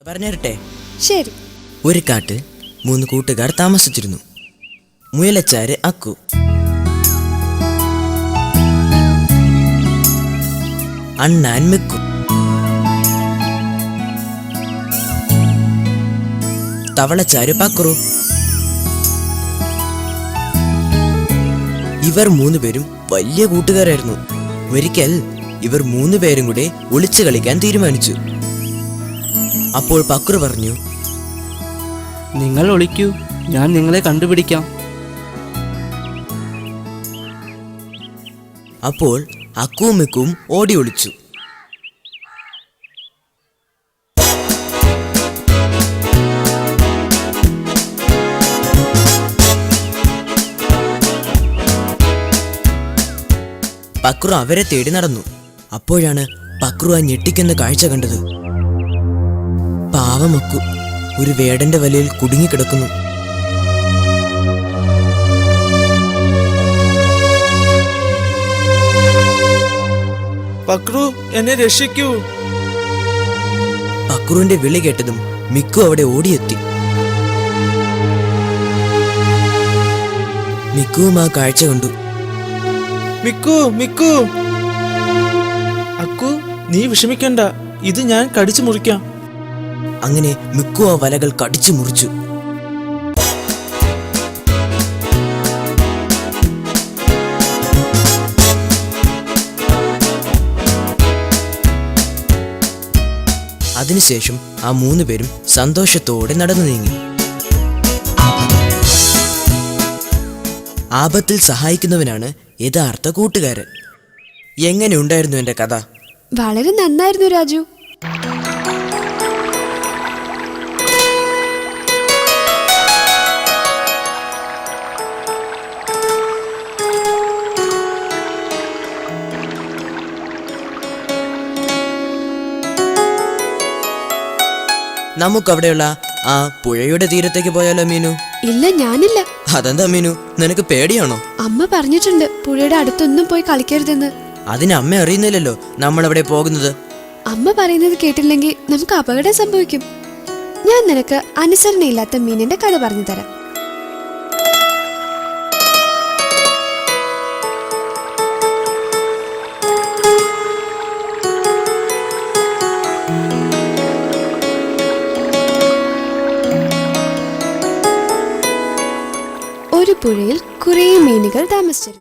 പറഞ്ഞുതരട്ടെ? ശരി. ഒരു കാട്ടിൽ 3 കൂട്ടുകാർ താമസിച്ചിരുന്നു. മുയലച്ചാര് അക്കു, അണ്ണാൻ മിക്കു, തവളച്ചാര് പക്രു. ഇവർ 3 പേരും വലിയ കൂട്ടുകാരായിരുന്നു. ഒരിക്കൽ ഇവർ 3 പേരും കൂടെ ഒളിച്ചു കളിക്കാൻ തീരുമാനിച്ചു. അപ്പോൾ പക്രു പറഞ്ഞു, നിങ്ങൾ ഒളിക്കൂ, ഞാൻ നിങ്ങളെ കണ്ടുപിടിക്കാം. അപ്പോൾ അക്കുവും മിക്കുവും ഓടി ഒളിച്ചു. പക്രു അവരെ തേടി നടന്നു. അപ്പോഴാണ് പക്രു ആ ഞെട്ടിക്കുന്ന കാഴ്ച കണ്ടത്. പാവമക്കു ഒരു വേടന്റെ വലയിൽ കുടുങ്ങിക്കിടക്കുന്നു. പക്രു, എന്നെ രക്ഷിക്കൂ. പക്രുവിന്റെ വിളി കേട്ടതും മിക്കു അവിടെ ഓടിയെത്തി. മിക്കുവും ആ കാഴ്ച കണ്ടു. Miku, Miku. അക്കു, നീ വിഷമിക്കണ്ട, ഇത് ഞാൻ കടിച്ചു മുറിക്കാം. അങ്ങനെ മിക്കു ആ വലകൾ കടിച്ചു മുറിച്ചു. അതിനുശേഷം ആ 3 പേരും സന്തോഷത്തോടെ നടന്നു നീങ്ങി. ആപത്തിൽ സഹായിക്കുന്നവനാണ് യഥാർത്ഥ കൂട്ടുകാരൻ. എങ്ങനെയുണ്ടായിരുന്നു എന്റെ കഥ? വളരെ നന്നായിരുന്നു രാജു. നമുക്കവിടെയുള്ള ആ പുഴയുടെ തീരത്തേക്ക് പോയാലോ മീനു? ഇല്ല, ഞാനില്ല. അതെന്താ മീനു, നിനക്ക് പേടിയാണോ? അമ്മ പറഞ്ഞിട്ടുണ്ട് പുഴയുടെ അടുത്തൊന്നും പോയി കളിക്കരുതെന്ന്. അതിന് അമ്മ അറിയുന്നില്ലല്ലോ നമ്മൾ അവിടെ പോകുന്നത്. അമ്മ പറയുന്നത് കേട്ടില്ലെങ്കിൽ നമുക്ക് അപകടം സംഭവിക്കും. ഞാൻ നിനക്ക് അനുസരണയില്ലാത്ത മീനിന്റെ കഥ പറഞ്ഞു തരാം. ഒരു പുഴയിൽ കുറേ മീനുകൾ താമസിച്ചിരുന്നു.